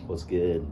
What's good?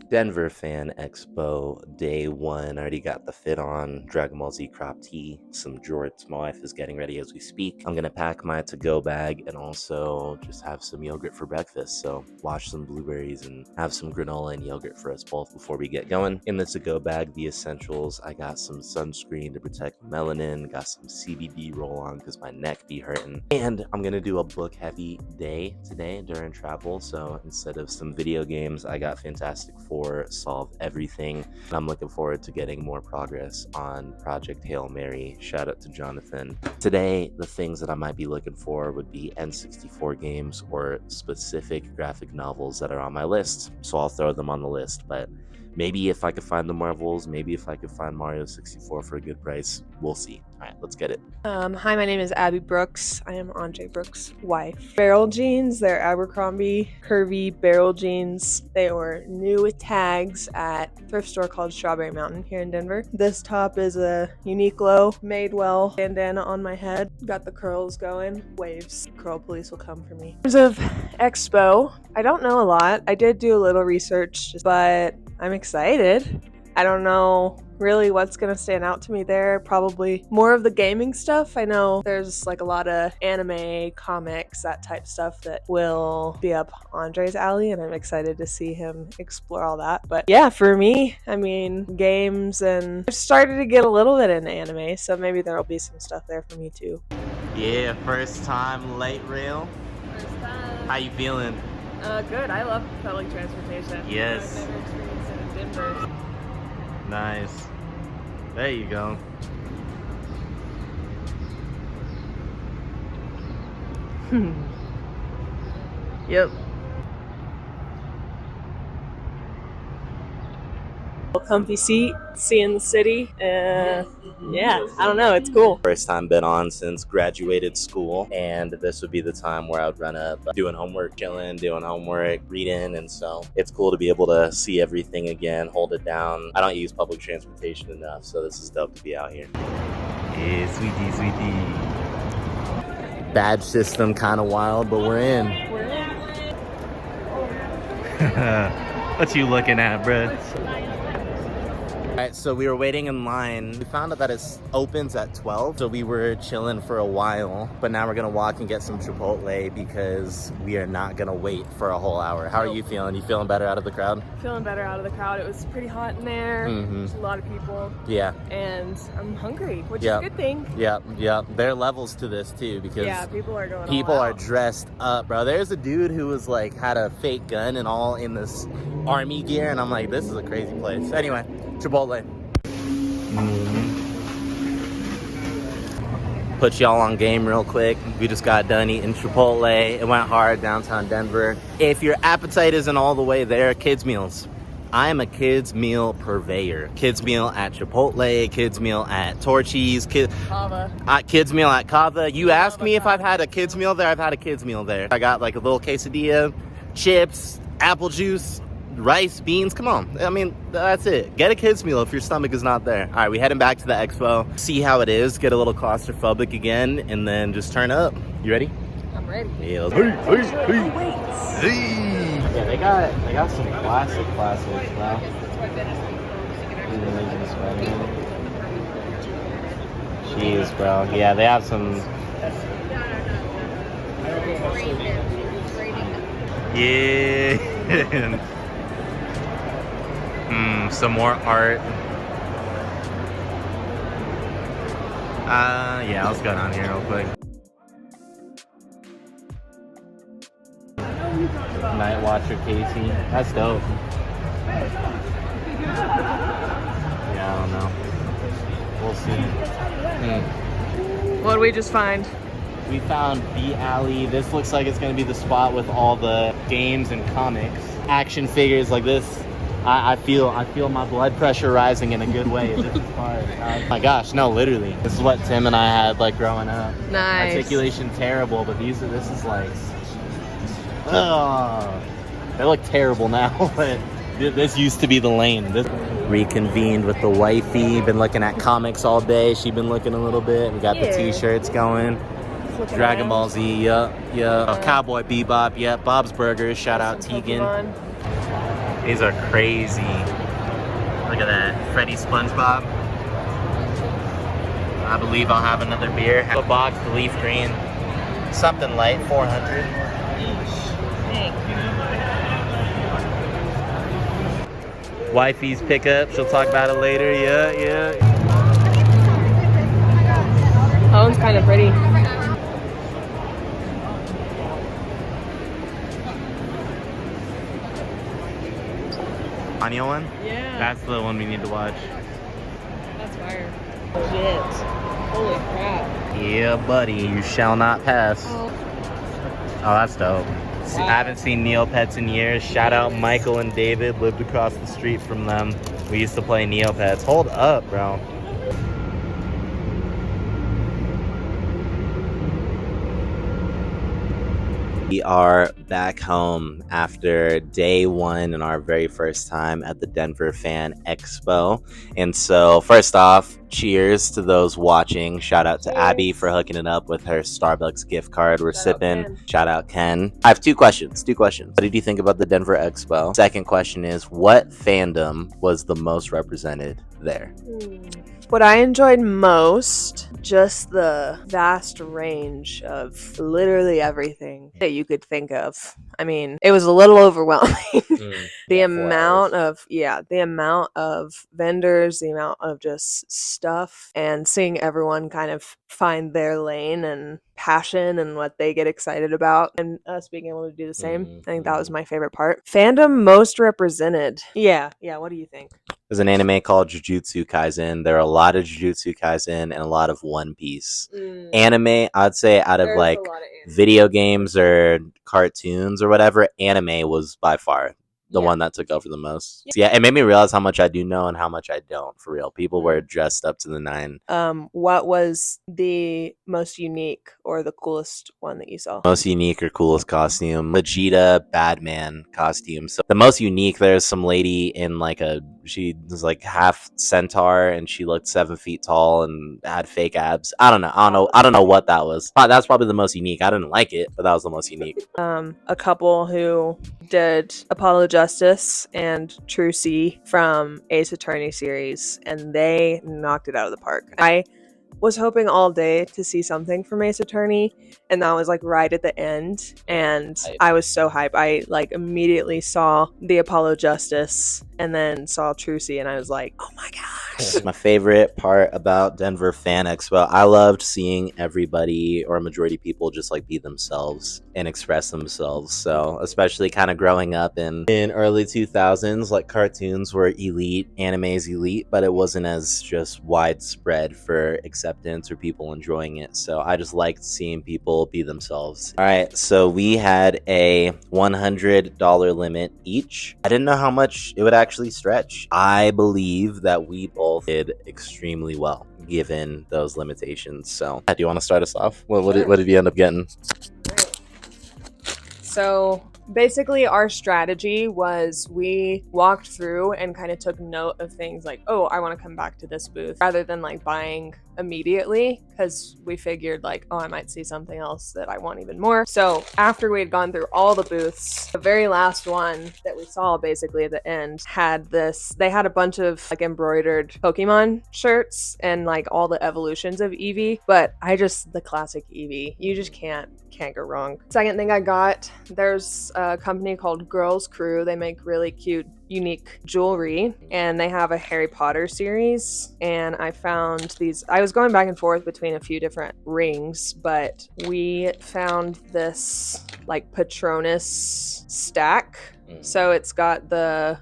Denver Fan Expo day one. I already got the fit on, Dragon Ball Z crop tee, some jorts. My wife is getting ready as we speak. I'm gonna pack my to-go bag and also just have some yogurt for breakfast. So wash some blueberries and have some granola and yogurt for us both before we get going. In the to-go bag, the essentials, I got some sunscreen to protect melanin, got some CBD roll on because my neck be hurting. And I'm gonna do a book heavy day today during travel. So instead of some video games, I got Fantastic Four Solve Everything. I'm looking forward to getting more progress on Project Hail Mary. Shout out to Jonathan. Today, the things that I might be looking for would be N64 games or specific graphic novels that are on my list. So I'll throw them on the list, but maybe if I could find the Marvels, maybe if I could find Mario 64 for a good price, we'll see. All right, let's get it. Hi, my name is Abby Brooks. I am Andre Brooks' wife. Barrel jeans, they're Abercrombie curvy barrel jeans. They were new with tags at a thrift store called Strawberry Mountain here in Denver. This top is a Uniqlo Madewell bandana on my head. Got the curls going. Waves. Curl police will come for me. In terms of Expo, I don't know a lot. I did do a little research, but I'm excited. I don't know really what's gonna stand out to me there. Probably more of the gaming stuff. I know there's like a lot of anime, comics, that type stuff that will be up Andre's alley, and I'm excited to see him explore all that. But yeah, for me, I mean, games, and I've started to get a little bit into anime, so maybe there'll be some stuff there for me too. Yeah, first time light rail. First time. How you feeling? Good. I love public transportation. Yes. I've never experienced it in Denver. Nice. There you go. Yep. Comfy seat, seeing the city. Yeah, I don't know, it's cool. First time been on since graduated school, and this would be the time where I would run up doing homework, chilling, doing homework, reading, and so it's cool to be able to see everything again, hold it down. I don't use public transportation enough, so this is dope to be out here. Yeah, sweetie, sweetie. Badge system kind of wild, but we're in. What you looking at, bruh? Alright, so we were waiting in line. We found out that it opens at 12, so we were chilling for a while. But now we're gonna walk and get some Chipotle because we are not gonna wait for a whole hour. How are you feeling? You feeling better out of the crowd? Feeling better out of the crowd. It was pretty hot in there. There's a lot of people. Yeah. And I'm hungry, which is a good thing. Yeah. There are levels to this too because people are going people all are out. dressed up, bro. There's a dude who was like had a fake gun and all in this army gear, and I'm like, this is a crazy place. Anyway, Chipotle. Put y'all on game real quick. We just got done eating Chipotle. It went hard downtown Denver. If your appetite isn't all the way there, kids meals. I am a kids meal purveyor. Kids meal at Chipotle, kids meal at Torchy's, kids meal at Kava. You ask me if I've had a kids meal there, I've had a kids meal there. I got like a little quesadilla, chips, apple juice, rice, beans. Come on. I mean, that's it. Get a kids meal if your stomach is not there. All right, we heading back to the expo. See how it is. Get a little claustrophobic again, and then just turn up. You ready? I'm ready. Yeah, let's go. Yeah, they got some classics, wow. Jeez, bro. Yeah, they have some. Yeah. Some more art. Yeah, let's go down here real quick. Night Watcher Casey. That's dope. Yeah, I don't know. We'll see. What did we just find? We found B Alley. This looks like it's gonna be the spot with all the games and comics. Action figures like this. I feel my blood pressure rising in a good way. This is hard. Oh my gosh, no, literally. This is what Tim and I had like growing up. Nice. Articulation terrible, but this is like, they look terrible now, but this used to be the lane. Reconvened with the wifey. Been looking at comics all day. She been looking a little bit. We got the t-shirts going. Looking Dragon around. Ball Z, yeah. Cowboy Bebop, yeah. Bob's Burgers, shout out Some Tegan. Pokemon. These are crazy. Look at that, Freddy SpongeBob. I believe I'll have another beer. Have a box, the leaf green, something light, 400 each. Wifey's pickup, she'll talk about it later, yeah. That one's kind of pretty. Anya one? Yeah. That's the one we need to watch. That's fire. Shit. Holy crap. Yeah, buddy, you shall not pass. Oh, that's dope. Wow. I haven't seen Neopets in years. Shout out Michael and David, lived across the street from them. We used to play Neopets. Hold up, bro. We are back home after day one and our very first time at the Denver Fan Expo. And so, first off, cheers to those watching. Shout out to Abby for hooking it up with her Starbucks gift card. We're sipping. Shout out Ken. I have two questions. What did you think about the Denver Expo? Second question is, what fandom was the most represented there? What I enjoyed most, just the vast range of literally everything that you could think of. I mean, it was a little overwhelming. The amount of vendors, the amount of just stuff, and seeing everyone kind of find their lane and passion and what they get excited about, and us being able to do the same. I think that was my favorite part. Fandom most represented. Yeah, what do you think? There's an anime called Jujutsu Kaisen. There are a lot of Jujutsu Kaisen and a lot of One Piece. Anime, I'd say out of like video games or cartoons or whatever, anime was by far the one that took over the most. Yeah, it made me realize how much I do know and how much I don't, for real. People were dressed up to the nine. What was the most unique or the coolest one that you saw? Most unique or coolest costume? Vegeta Batman costume. So the most unique, there's some lady in like she was like half centaur and she looked 7 feet tall and had fake abs. I don't know what that was. That's probably the most unique. I didn't like it, but that was the most unique. A couple who did Apollo Justice and True C from Ace Attorney series, and they knocked it out of the park. I was hoping all day to see something from Ace Attorney, and that was like right at the end, and I was so hyped. I like immediately saw the Apollo Justice and then saw True C, and I was like, oh my gosh. My favorite part about Denver Fan Expo, I loved seeing everybody or a majority of people just like be themselves and express themselves. So especially kind of growing up in early 2000s, like cartoons were elite, anime's elite, but it wasn't as just widespread for acceptance or people enjoying it. So I just liked seeing people be themselves. All right, so we had a $100 limit each. I didn't know how much it would actually stretch. I believe that we both did extremely well given those limitations. So do you want to start us off? What did you end up getting? So basically our strategy was we walked through and kind of took note of things like, oh, I want to come back to this booth, rather than like buying immediately, because we figured like, oh, I might see something else that I want even more. So after we had gone through all the booths, the very last one that we saw basically at the end they had a bunch of like embroidered Pokemon shirts and like all the evolutions of Eevee, but the classic Eevee, you just can't go wrong. Second thing I got, there's a company called Girls Crew. They make really cute, unique jewelry, and they have a Harry Potter series, and I found these. I was going back and forth between a few different rings, but we found this like Patronus stack. So it's got the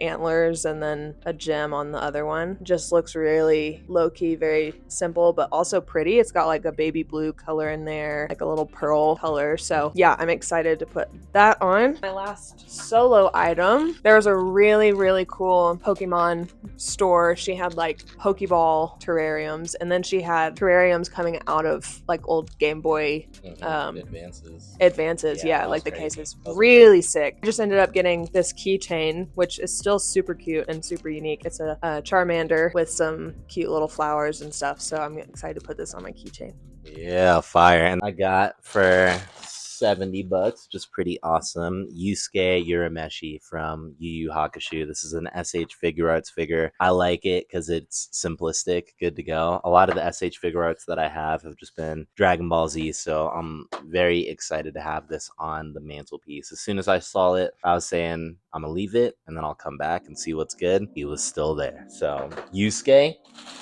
antlers and then a gem on the other one. Just looks really low-key, very simple, but also pretty. It's got like a baby blue color in there, like a little pearl color. So yeah, I'm excited to put that on. My last solo item, there was a really, really cool Pokemon store. She had like Pokeball terrariums, and then she had terrariums coming out of like old Game Boy advances. Yeah, like the cases. Really sick. I just ended up getting this keychain, which is still super cute and super unique. It's a Charmander with some cute little flowers and stuff, so I'm excited to put this on my keychain. Yeah, fire. And I got for $70, just pretty awesome. Yusuke Urameshi from Yu Yu Hakusho. This is an SH Figure Arts figure. I like it because it's simplistic, good to go. A lot of the SH Figure Arts that I have just been Dragon Ball Z, so I'm very excited to have this on the mantelpiece. As soon as I saw it, I was saying I'm gonna leave it and then I'll come back and see what's good. He was still there. So Yusuke,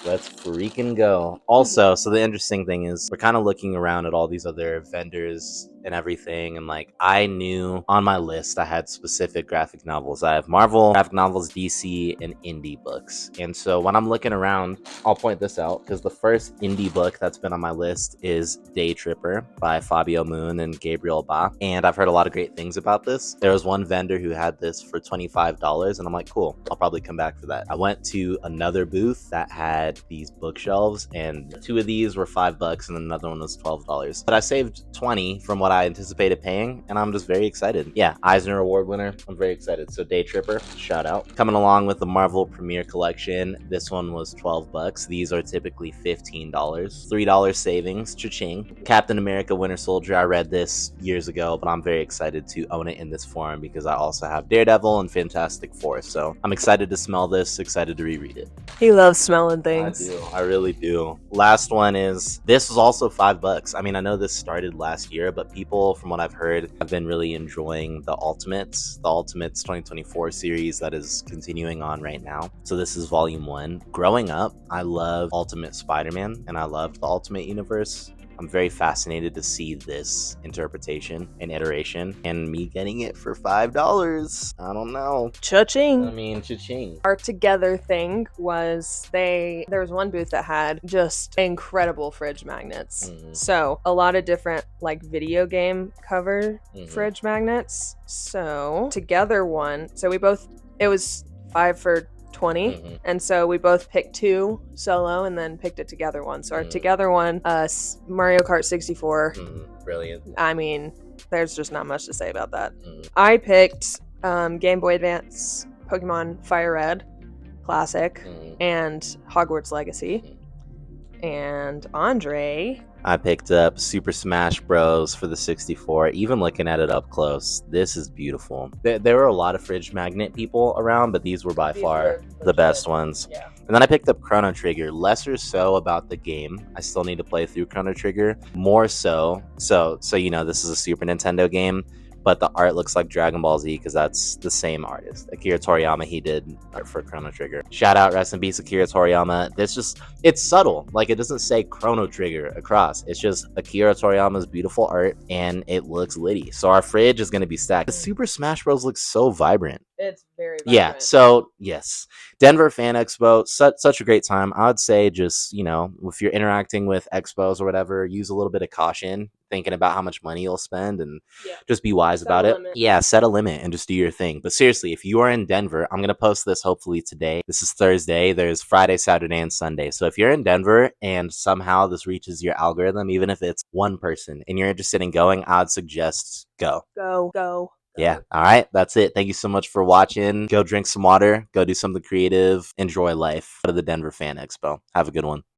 let's freaking go. Also, so the interesting thing is we're kind of looking around at all these other vendors and everything, and like I knew on my list I had specific graphic novels. I have Marvel graphic novels, DC, and indie books. And so when I'm looking around, I'll point this out because the first indie book that's been on my list is Day Tripper by Fabio Moon and Gabriel Ba. And I've heard a lot of great things about this. There was one vendor who had this for $25, and I'm like, cool, I'll probably come back for that. I went to another booth that had these bookshelves, and two of these were $5 and another one was $12. But I saved 20 from what I anticipated paying, and I'm just very excited. Yeah, Eisner Award winner. I'm very excited. So Day Tripper, shout out. Coming along with the Marvel Premiere Collection, this one was $12. These are typically $15. $3 savings, cha-ching. Captain America Winter Soldier, I read this years ago, but I'm very excited to own it in this form because I also have Daredevil and Fantastic Four. So I'm excited to smell this, excited to reread it. He loves smelling I things. do. I really do. Last one is this was also $5. I mean, I know this started last year, but people, from what I've heard, have been really enjoying the Ultimates 2024 series that is continuing on right now. So this is volume 1. Growing up, I loved Ultimate Spider-Man and I loved the Ultimate Universe. I'm very fascinated to see this interpretation and iteration, and me getting it for $5. I don't know. I Cha-ching. mean, cha-ching. Our together thing was there was one booth that had just incredible fridge magnets. So a lot of different like video game cover fridge magnets. So together one, so it was 5 for 20, and so we both picked 2 solo and then picked a together one. So our together one, Mario Kart 64. Brilliant. I mean, there's just not much to say about that. I picked Game Boy Advance, Pokemon Fire Red, Classic, and Hogwarts Legacy. And Andre, I picked up Super Smash Bros. For the 64. Even looking at it up close, this is beautiful. There were a lot of fridge magnet people around, but these were by far the best ones. Yeah. And then I picked up Chrono Trigger. Lesser so about the game. I still need to play through Chrono Trigger. More so you know, this is a Super Nintendo game, but the art looks like Dragon Ball Z because that's the same artist, Akira Toriyama. He did art for Chrono Trigger. Shout out, rest in peace, Akira Toriyama. It's subtle. Like, it doesn't say Chrono Trigger across. It's just Akira Toriyama's beautiful art, and it looks litty. So our fridge is going to be stacked. The Super Smash Bros. Looks so vibrant. It's very vibrant. Yeah, so yes, Denver Fan Expo, such a great time. I would say just, you know, if you're interacting with expos or whatever, use a little bit of caution, thinking about how much money you'll spend, and just be wise about it. Yeah, set a limit and just do your thing. But seriously, if you are in Denver, I'm going to post this hopefully today. This is Thursday. There's Friday, Saturday, and Sunday. So if you're in Denver and somehow this reaches your algorithm, even if it's one person and you're interested in going, I'd suggest go. Go. Yeah. All right. That's it. Thank you so much for watching. Go drink some water. Go do something creative. Enjoy life. Go to the Denver Fan Expo. Have a good one.